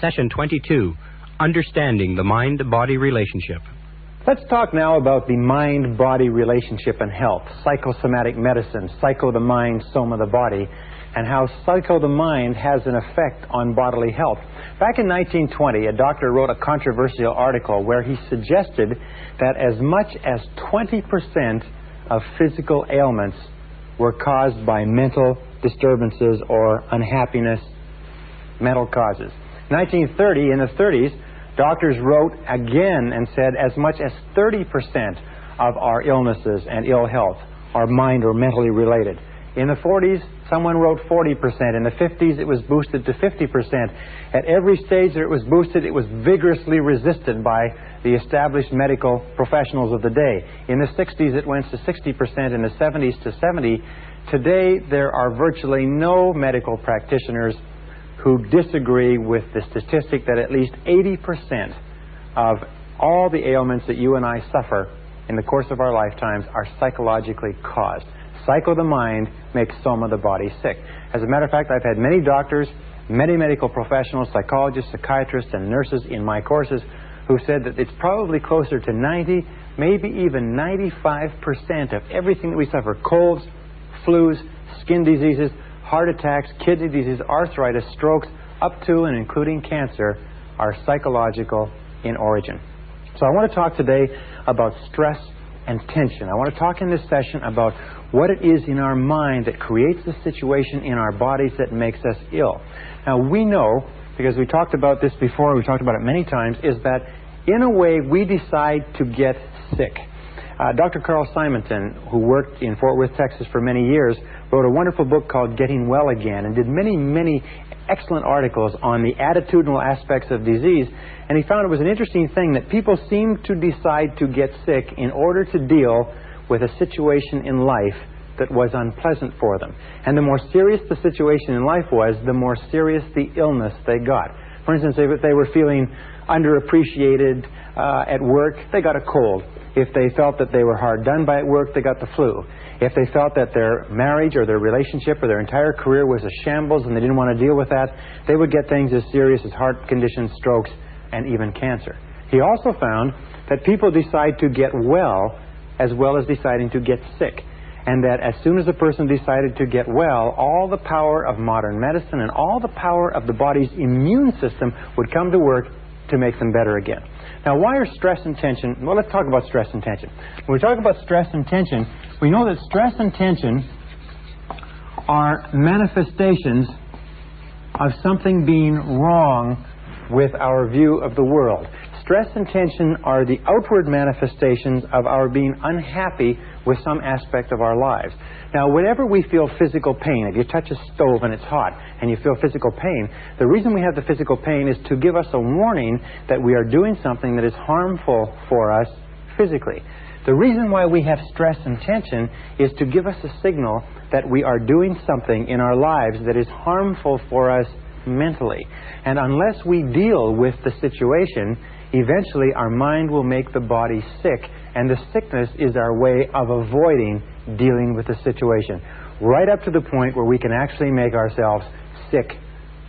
Session 22, Understanding the Mind-Body Relationship. Let's talk now about the mind-body relationship and health, psychosomatic medicine, psycho the mind, soma the body, and how psycho the mind has an effect on bodily health. Back in 1920, a doctor wrote a controversial article where he suggested that as much as 20% of physical ailments were caused by mental disturbances or unhappiness, mental causes. 1930, in the 30s, doctors wrote again and said as much as 30% of our illnesses and ill health are mind or mentally related. In the 40s, someone wrote 40%. In the 50s, it was boosted to 50%. At every stage that it was boosted, it was vigorously resisted by the established medical professionals of the day. In the 60s, it went to 60%. In the 70s to 70%. Today, there are virtually no medical practitioners who disagree with the statistic that at least 80% of all the ailments that you and I suffer in the course of our lifetimes are psychologically caused. Psycho the mind makes soma the body sick. As a matter of fact, I've had many doctors, many medical professionals, psychologists, psychiatrists, and nurses in my courses who said that it's probably closer to 90, maybe even 95% of everything that we suffer, colds, flus, skin diseases, heart attacks, kidney disease, arthritis, strokes, up to and including cancer, are psychological in origin. So I want to talk today about stress and tension. I want to talk in this session about what it is in our mind that creates the situation in our bodies that makes us ill. Now we know, because we talked about this before, we talked about it many times, is that in a way we decide to get sick. Dr. Carl Simonton, who worked in Fort Worth, Texas for many years, wrote a wonderful book called Getting Well Again and did many excellent articles on the attitudinal aspects of disease. And he found it was an interesting thing that people seem to decide to get sick in order to deal with a situation in life that was unpleasant for them. And the more serious the situation in life was, the more serious the illness they got. For instance, if they were feeling underappreciated at work, they got a cold. If they felt that they were hard done by at work, they got the flu. If they felt that their marriage or their relationship or their entire career was a shambles and they didn't want to deal with that, they would get things as serious as heart conditions, strokes, and even cancer. He also found that people decide to get well as deciding to get sick. And that as soon as a person decided to get well, all the power of modern medicine and all the power of the body's immune system would come to work to make them better again. Now, why are stress and tension? Well, let's talk about stress and tension. When we talk about stress and tension, we know that stress and tension are manifestations of something being wrong with our view of the world. Stress and tension are the outward manifestations of our being unhappy with some aspect of our lives. Now, whenever we feel physical pain, if you touch a stove and it's hot and you feel physical pain, the reason we have the physical pain is to give us a warning that we are doing something that is harmful for us physically. The reason why we have stress and tension is to give us a signal that we are doing something in our lives that is harmful for us mentally. And unless we deal with the situation, eventually our mind will make the body sick, and the sickness is our way of avoiding dealing with the situation, right up to the point where we can actually make ourselves sick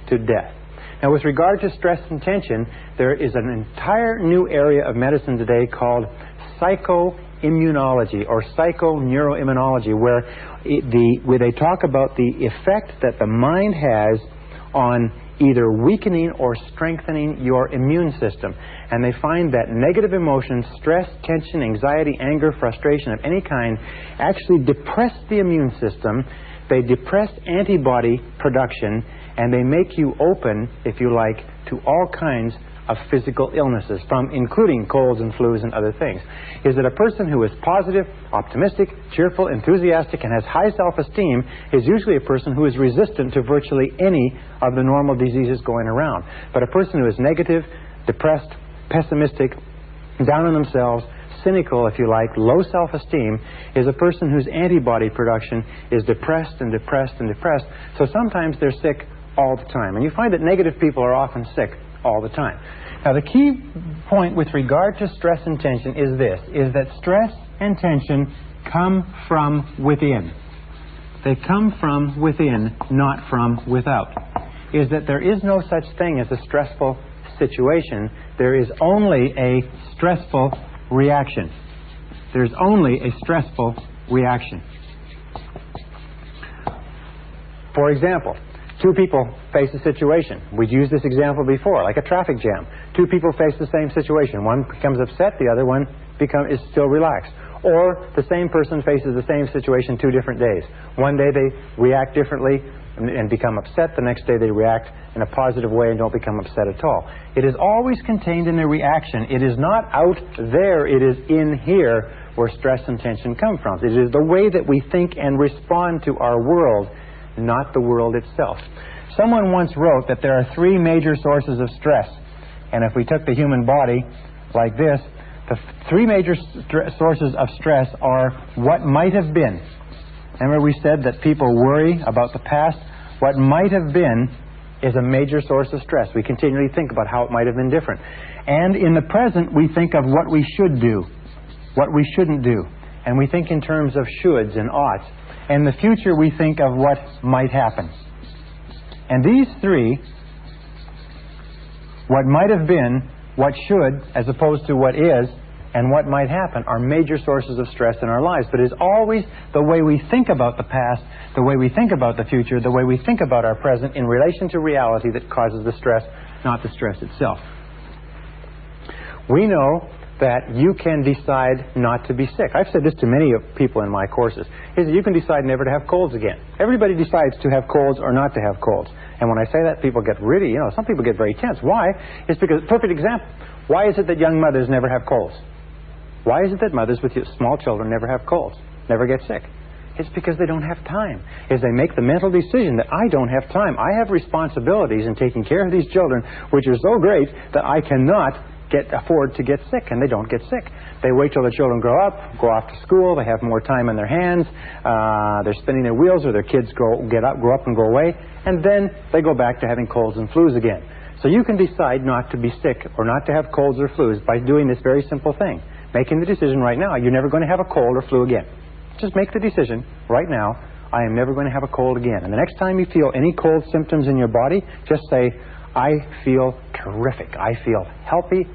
to death. Now, with regard to stress and tension, there is an entire new area of medicine today called psychoimmunology or psychoneuroimmunology, where they talk about the effect that the mind has on either weakening or strengthening your immune system. And they find that negative emotions, stress, tension, anxiety, anger, frustration of any kind actually depress the immune system. They depress antibody production, and they make you open, if you like, to all kinds of physical illnesses, including colds and flus and other things. Is that a person who is positive, optimistic, cheerful, enthusiastic, and has high self-esteem is usually a person who is resistant to virtually any of the normal diseases going around. But a person who is negative, depressed, pessimistic, down on themselves, cynical, if you like, low self-esteem, is a person whose antibody production is depressed and depressed and depressed. So sometimes they're sick all the time. And you find that negative people are often sick all the time. Now, the key point with regard to stress and tension is this, is that stress and tension come from within. They come from within, not from without. is that there is no such thing as a stressful situation. There is only a stressful reaction. There's only a stressful reaction. For example, two people face a situation. We've used this example before, like a traffic jam. Two people face the same situation. One becomes upset, the other one is still relaxed. Or the same person faces the same situation 2 different days. One day they react differently and become upset. The next day they react in a positive way and don't become upset at all. It is always contained in the reaction. It is not out there, it is in here where stress and tension come from. It is the way that we think and respond to our world, not the world itself. Someone once wrote that there are 3 major sources of stress. And if we took the human body like this, the 3 major sources of stress are what might have been. Remember we said that people worry about the past? What might have been is a major source of stress. We continually think about how it might have been different. And in the present, we think of what we should do, what we shouldn't do. And we think in terms of shoulds and oughts. And in the future, we think of what might happen. And these 3, what might have been, what should, as opposed to what is, and what might happen, are major sources of stress in our lives. But it is always the way we think about the past, the way we think about the future, the way we think about our present in relation to reality that causes the stress, not the stress itself. We know that you can decide not to be sick. I've said this to many people in my courses, is that you can decide never to have colds again. Everybody decides to have colds or not to have colds. And when I say that, people get really, some people get very tense. Why? It's because, perfect example, why is it that young mothers never have colds? Why is it that mothers with small children never have colds, never get sick? It's because they don't have time. Is they make the mental decision that I don't have time. I have responsibilities in taking care of these children, which are so great that I cannot afford to get sick, and they don't get sick. They wait till the children grow up, go off to school, they have more time on their hands, they're spinning their wheels, or their kids grow up and go away, and then they go back to having colds and flus again. So you can decide not to be sick or not to have colds or flus by doing this very simple thing. Making the decision right now, you're never going to have a cold or flu again. Just make the decision right now, I am never going to have a cold again. And the next time you feel any cold symptoms in your body, just say, I feel terrific. I feel healthy.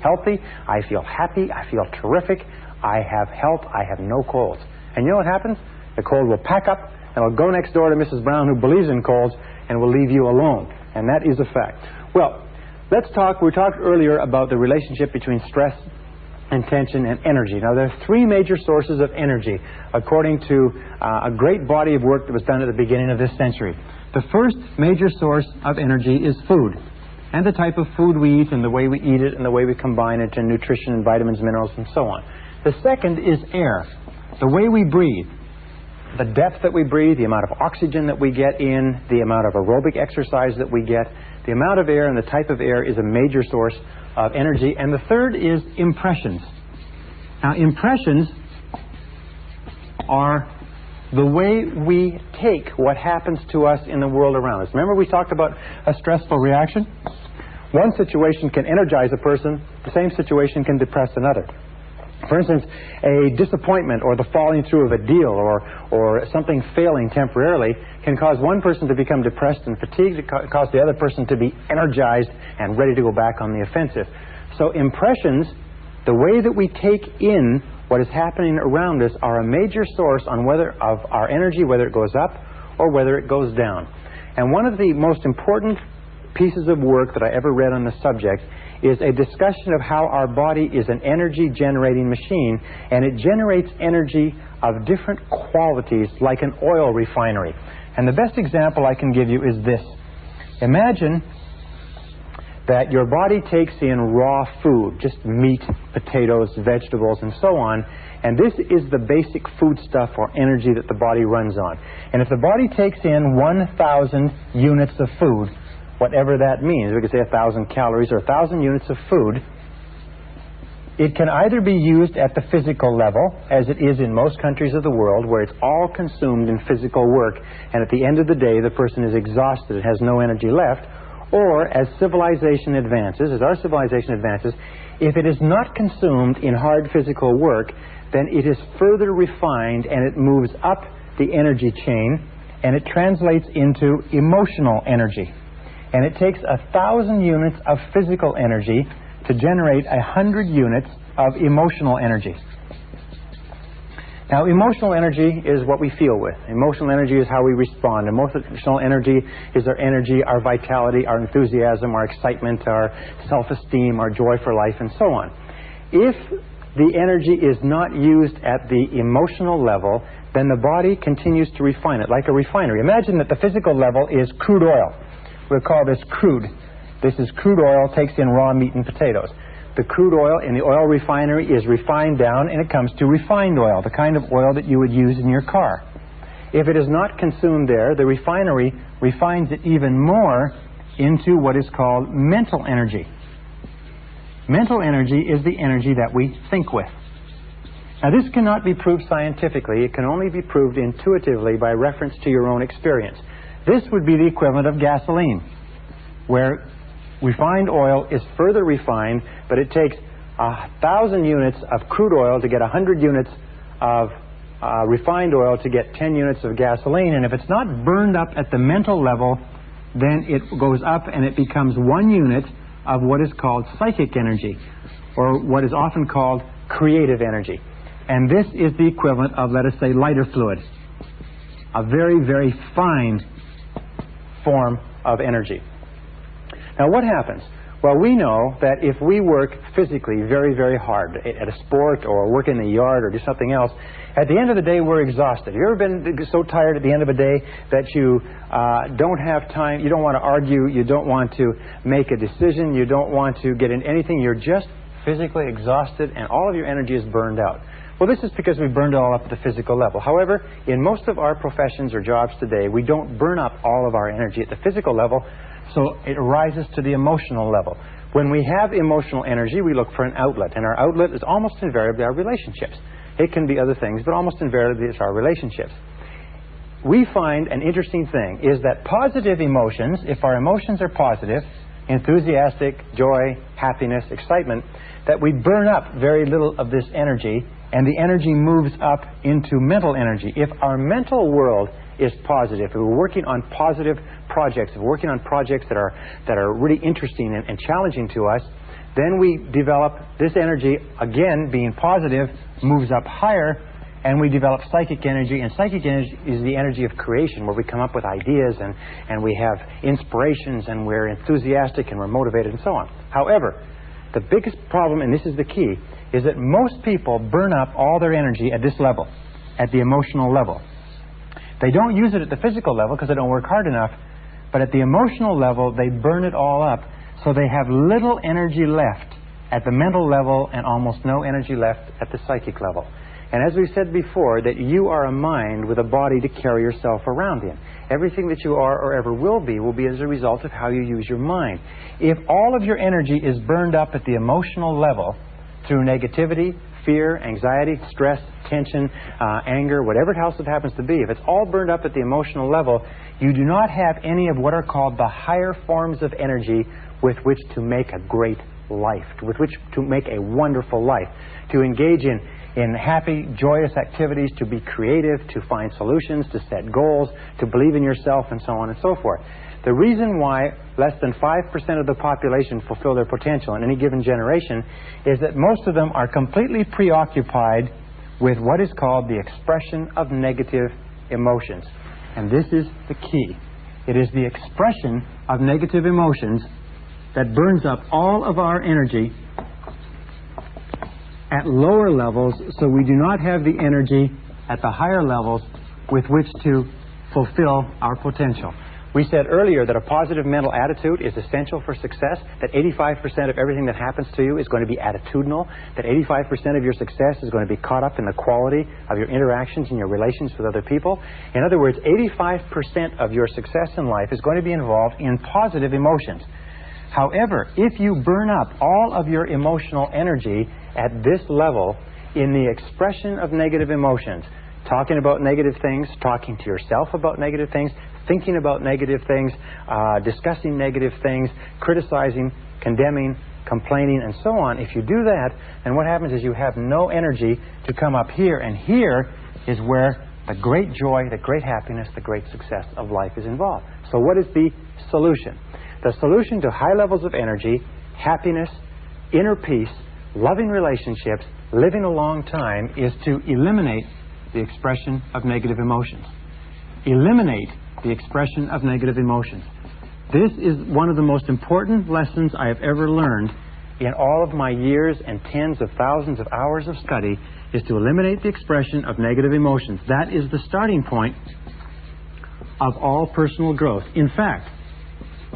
I feel happy. I feel terrific. I have health. I have no colds. And you know what happens? The cold will pack up and it'll go next door to Mrs. Brown, who believes in colds, and will leave you alone. And that is a fact. Well, let's talk. We talked earlier about the relationship between stress and tension and energy. Now, there are 3 major sources of energy, according to a great body of work that was done at the beginning of this century. The first major source of energy is food, and the type of food we eat, and the way we eat it, and the way we combine it, and nutrition, and vitamins, minerals, and so on. The second is air, the way we breathe, the depth that we breathe, the amount of oxygen that we get in, the amount of aerobic exercise that we get. The amount of air and the type of air is a major source of energy. And the third is impressions. Now, impressions are the way we take what happens to us in the world around us. Remember we talked about a stressful reaction? One situation can energize a person, the same situation can depress another. For instance, a disappointment or the falling through of a deal or something failing temporarily can cause one person to become depressed and fatigued, cause the other person to be energized and ready to go back on the offensive. So impressions, the way that we take in what is happening around us, are a major source on of our energy, whether it goes up or whether it goes down. And one of the most important pieces of work that I ever read on the subject is a discussion of how our body is an energy-generating machine, and it generates energy of different qualities, like an oil refinery. And the best example I can give you is this. Imagine that your body takes in raw food, just meat, potatoes, vegetables, and so on, and this is the basic foodstuff or energy that the body runs on. And if the body takes in 1,000 units of food, whatever that means, we could say 1,000 calories or 1,000 units of food, it can either be used at the physical level, as it is in most countries of the world, where it's all consumed in physical work, and at the end of the day the person is exhausted and has no energy left, or as civilization advances, as our civilization advances, if it is not consumed in hard physical work, then it is further refined and it moves up the energy chain, and it translates into emotional energy. And it takes 1,000 units of physical energy to generate 100 units of emotional energy. Now, emotional energy is what we feel with. Emotional energy is how we respond. Emotional energy is our energy, our vitality, our enthusiasm, our excitement, our self-esteem, our joy for life, and so on. If the energy is not used at the emotional level, then the body continues to refine it, like a refinery. Imagine that the physical level is crude oil. We'll call this crude. This is crude oil, takes in raw meat and potatoes. The crude oil in the oil refinery is refined down, and it comes to refined oil, the kind of oil that you would use in your car. If it is not consumed there, the refinery refines it even more into what is called mental energy. Mental energy is the energy that we think with. Now, this cannot be proved scientifically. It can only be proved intuitively by reference to your own experience. This would be the equivalent of gasoline, where refined oil is further refined, but it takes 1,000 units of crude oil to get 100 units of refined oil to get 10 units of gasoline. And if it's not burned up at the mental level, then it goes up and it becomes 1 unit of what is called psychic energy, or what is often called creative energy. And this is the equivalent of, let us say, lighter fluid, a very, very fine form of energy. Now, what happens? Well, we know that if we work physically very, very hard at a sport or work in the yard or do something else, at the end of the day, we're exhausted. Have you ever been so tired at the end of a day that you don't have time, you don't want to argue, you don't want to make a decision, you don't want to get in anything, you're just physically exhausted and all of your energy is burned out? Well, this is because we burned it all up at the physical level. However, in most of our professions or jobs today, we don't burn up all of our energy at the physical level, so it rises to the emotional level. When we have emotional energy, we look for an outlet, and our outlet is almost invariably our relationships. It can be other things, but almost invariably it's our relationships. We find an interesting thing is that positive emotions, if our emotions are positive, enthusiastic, joy, happiness, excitement, that we burn up very little of this energy, and the energy moves up into mental energy. If our mental world is positive, if we're working on positive projects, if we're working on projects that are really interesting and challenging to us, then we develop this energy, again, being positive, moves up higher, and we develop psychic energy. And psychic energy is the energy of creation, where we come up with ideas and we have inspirations and we're enthusiastic and we're motivated and so on. However, the biggest problem, and this is the key, is that most people burn up all their energy at this level, at the emotional level. They don't use it at the physical level because they don't work hard enough, but at the emotional level, they burn it all up, so they have little energy left at the mental level and almost no energy left at the psychic level. And as we said before, that you are a mind with a body to carry yourself around in. Everything that you are or ever will be as a result of how you use your mind. If all of your energy is burned up at the emotional level through negativity, fear, anxiety, stress, tension, anger, whatever else it happens to be, if it's all burned up at the emotional level, you do not have any of what are called the higher forms of energy with which to make a great life, with which to make a wonderful life, to engage in happy, joyous activities, to be creative, to find solutions, to set goals, to believe in yourself, and so on and so forth. The reason why less than 5% of the population fulfill their potential in any given generation is that most of them are completely preoccupied with what is called the expression of negative emotions. And this is the key. It is the expression of negative emotions that burns up all of our energy at lower levels, so we do not have the energy at the higher levels with which to fulfill our potential. We said earlier that a positive mental attitude is essential for success, that 85% of everything that happens to you is going to be attitudinal, that 85% of your success is going to be caught up in the quality of your interactions and your relations with other people. In other words, 85% of your success in life is going to be involved in positive emotions. However, if you burn up all of your emotional energy at this level in the expression of negative emotions, talking about negative things, talking to yourself about negative things, thinking about negative things, discussing negative things, criticizing, condemning, complaining, and so on, if you do that, then what happens is you have no energy to come up here, and here is where the great joy, the great happiness, the great success of life is involved. So what is the solution? The solution to high levels of energy, happiness, inner peace, loving relationships, living a long time is to eliminate the expression of negative emotions. Eliminate the expression of negative emotions. This is one of the most important lessons I have ever learned in all of my years and tens of thousands of hours of study, is to eliminate the expression of negative emotions. That is the starting point of all personal growth. In fact,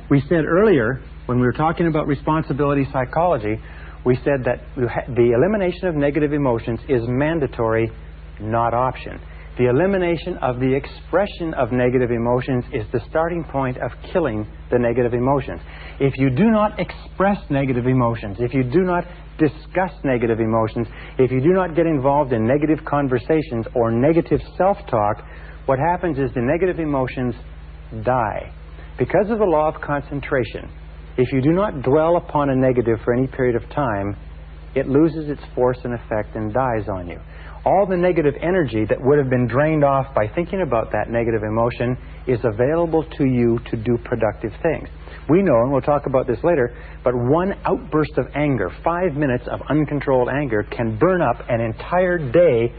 we said earlier, when we were talking about responsibility psychology, we said that the elimination of negative emotions is mandatory, not option. The elimination of the expression of negative emotions is the starting point of killing the negative emotions. If you do not express negative emotions, if you do not discuss negative emotions, if you do not get involved in negative conversations or negative self-talk, what happens is the negative emotions die. Because of the law of concentration, if you do not dwell upon a negative for any period of time, it loses its force and effect and dies on you. All the negative energy that would have been drained off by thinking about that negative emotion is available to you to do productive things. We know, and we'll talk about this later, but one outburst of anger, 5 minutes of uncontrolled anger, can burn up an entire day's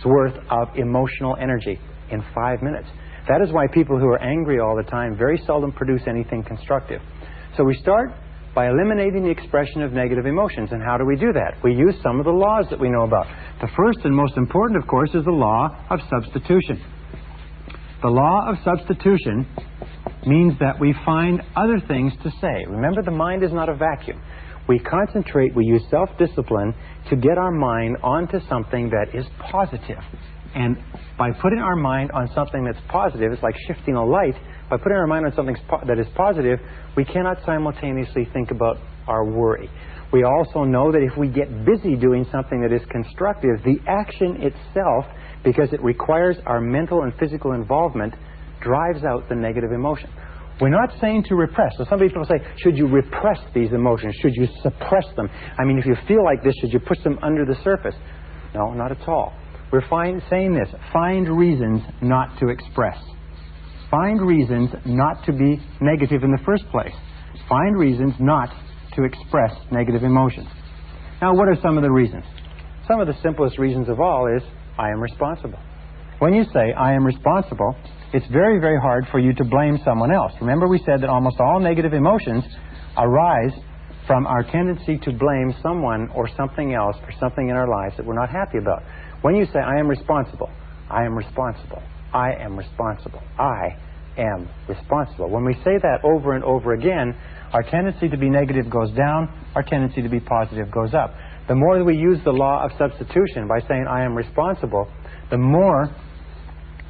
worth of emotional energy in 5 minutes. That is why people who are angry all the time very seldom produce anything constructive. So we start by eliminating the expression of negative emotions. And how do we do that? We use some of the laws that we know about. The first and most important, of course, is the law of substitution. The law of substitution means that we find other things to say. Remember, the mind is not a vacuum. We concentrate, we use self-discipline to get our mind onto something that is positive. And by putting our mind on something that's positive, it's like shifting a light. By putting our mind on something that is positive, we cannot simultaneously think about our worry. We also know that if we get busy doing something that is constructive, the action itself, because it requires our mental and physical involvement, drives out the negative emotion. We're not saying to repress. So some people say, should you repress these emotions? Should you suppress them? I mean, if you feel like this, should you push them under the surface? No, not at all. We're saying this: find reasons not to express. Find reasons not to be negative in the first place. Find reasons not to express negative emotions. Now, what are some of the reasons? Some of the simplest reasons of all is, I am responsible. When you say, I am responsible, it's very, very hard for you to blame someone else. Remember, we said that almost all negative emotions arise from our tendency to blame someone or something else for something in our lives that we're not happy about. When you say, I am responsible, I am responsible, I am responsible, I am responsible. When we say that over and over again, our tendency to be negative goes down, our tendency to be positive goes up. The more that we use the law of substitution by saying, I am responsible, the more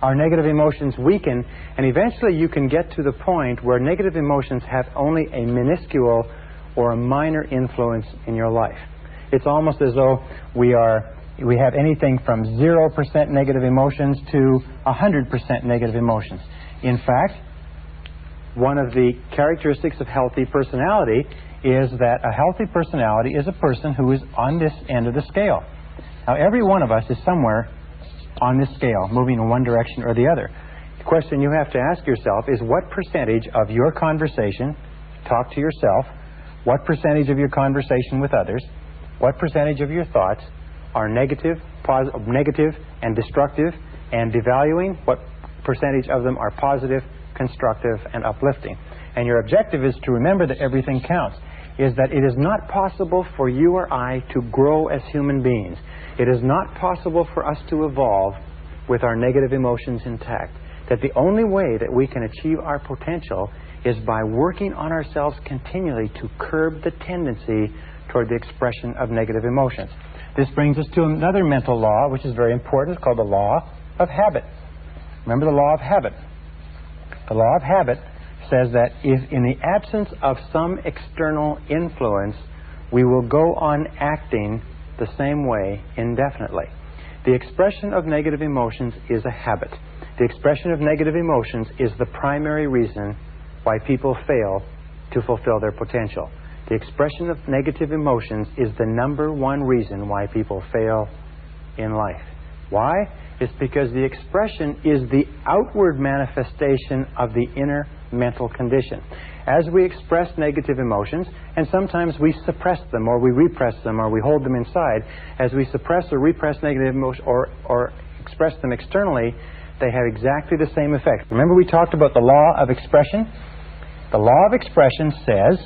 our negative emotions weaken, and eventually you can get to the point where negative emotions have only a minuscule or a minor influence in your life. It's almost as though we have anything from 0% negative emotions to 100% negative emotions. In fact, one of the characteristics of healthy personality is that a healthy personality is a person who is on this end of the scale. Now, every one of us is somewhere on this scale, moving in one direction or the other. The question you have to ask yourself is, what percentage of your conversation, talk to yourself, what percentage of your conversation with others, what percentage of your thoughts are negative and destructive and devaluing, what percentage of them are positive, constructive, and uplifting. And your objective is to remember that everything counts, is that it is not possible for you or I to grow as human beings. It is not possible for us to evolve with our negative emotions intact. That the only way that we can achieve our potential is by working on ourselves continually to curb the tendency toward the expression of negative emotions. This brings us to another mental law, which is very important. It's called the law of habit. Remember the law of habit. The law of habit says that if in the absence of some external influence, we will go on acting the same way indefinitely. The expression of negative emotions is a habit. The expression of negative emotions is the primary reason why people fail to fulfill their potential. The expression of negative emotions is the #1 reason why people fail in life. Why? It's because the expression is the outward manifestation of the inner mental condition. As we express negative emotions, and sometimes we suppress them, or we repress them, or we hold them inside, as we suppress or repress negative emotions, or express them externally, they have exactly the same effect. Remember, we talked about the law of expression? The law of expression says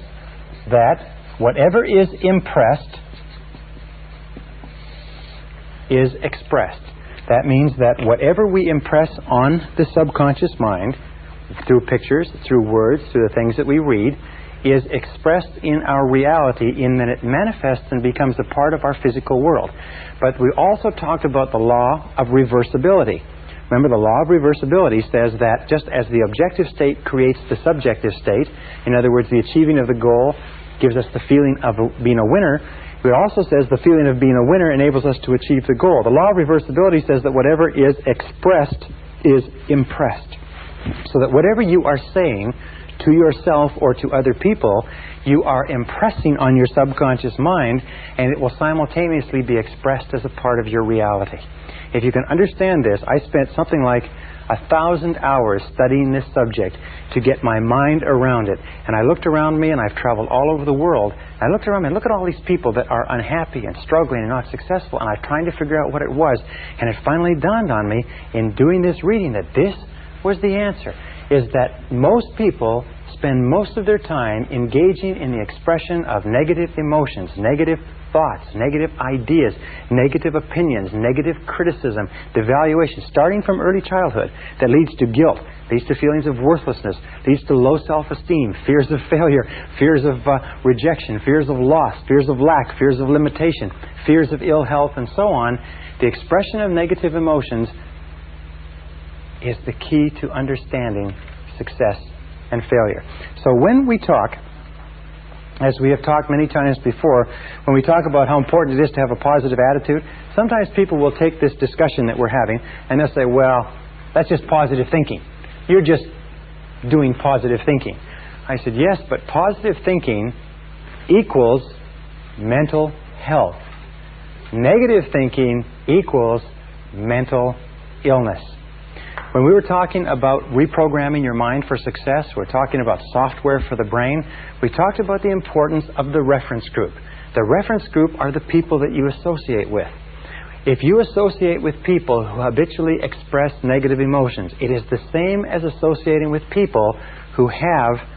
that whatever is impressed is expressed. That means that whatever we impress on the subconscious mind, through pictures, through words, through the things that we read, is expressed in our reality in that it manifests and becomes a part of our physical world. But we also talked about the law of reversibility. Remember, the law of reversibility says that just as the objective state creates the subjective state, in other words, the achieving of the goal gives us the feeling of being a winner, it also says the feeling of being a winner enables us to achieve the goal. The law of reversibility says that whatever is expressed is impressed. So that whatever you are saying to yourself or to other people, you are impressing on your subconscious mind, and it will simultaneously be expressed as a part of your reality. If you can understand this, I spent something like 1,000 hours studying this subject to get my mind around it. And I looked around me, and I've traveled all over the world. I looked around me and look at all these people that are unhappy and struggling and not successful, and I'm trying to figure out what it was. And it finally dawned on me in doing this reading that this was the answer, is that most people spend most of their time engaging in the expression of negative emotions, negative thoughts, negative ideas, negative opinions, negative criticism, devaluation, starting from early childhood, that leads to guilt, leads to feelings of worthlessness, leads to low self-esteem, fears of failure, fears of rejection, fears of loss, fears of lack, fears of limitation, fears of ill health, and so on. The expression of negative emotions is the key to understanding success and failure. So when we talk, as we have talked many times before, when we talk about how important it is to have a positive attitude, sometimes people will take this discussion that we're having and they'll say, well, that's just positive thinking. You're just doing positive thinking. I said, yes, but positive thinking equals mental health. Negative thinking equals mental illness. When we were talking about reprogramming your mind for success, we're talking about software for the brain, we talked about the importance of the reference group. The reference group are the people that you associate with. If you associate with people who habitually express negative emotions, it is the same as associating with people who have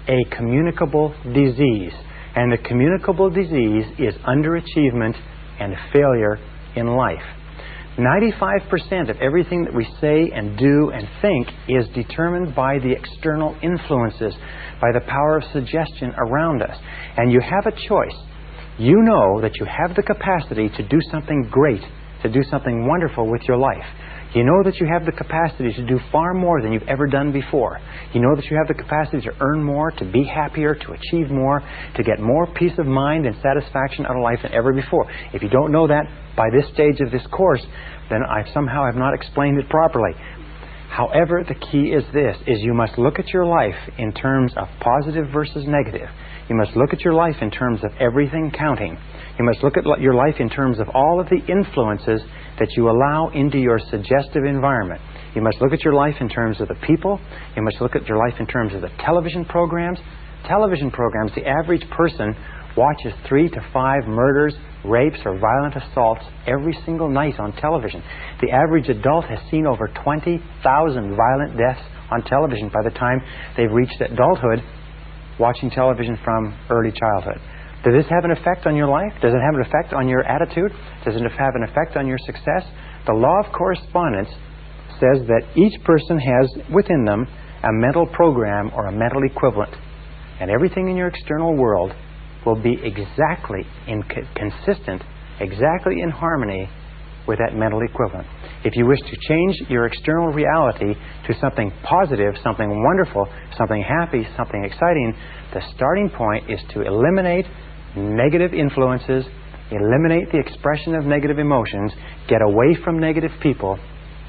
a communicable disease. And the communicable disease is underachievement and failure in life. 95% of everything that we say and do and think is determined by the external influences, by the power of suggestion around us. And you have a choice. You know that you have the capacity to do something great, to do something wonderful with your life. You know that you have the capacity to do far more than you've ever done before. You know that you have the capacity to earn more, to be happier, to achieve more, to get more peace of mind and satisfaction out of life than ever before. If you don't know that by this stage of this course, then I somehow have not explained it properly. However, the key is this, is you must look at your life in terms of positive versus negative. You must look at your life in terms of everything counting. You must look at your life in terms of all of the influences that you allow into your suggestive environment. You must look at your life in terms of the people. You must look at your life in terms of the television programs. Television programs, the average person watches 3 to 5 murders, rapes, or violent assaults every single night on television. The average adult has seen over 20,000 violent deaths on television by the time they've reached adulthood, watching television from early childhood. Does this have an effect on your life? Does it have an effect on your attitude? Does it have an effect on your success? The law of correspondence says that each person has within them a mental program or a mental equivalent. And everything in your external world will be exactly consistent, exactly in harmony with that mental equivalent. If you wish to change your external reality to something positive, something wonderful, something happy, something exciting, the starting point is to eliminate negative influences, eliminate the expression of negative emotions, get away from negative people,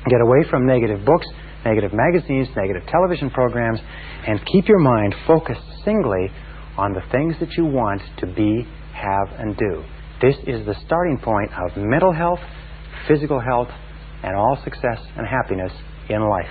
get away from negative books, negative magazines, negative television programs, and keep your mind focused singly on the things that you want to be, have, and do. This is the starting point of mental health, physical health, and all success and happiness in life.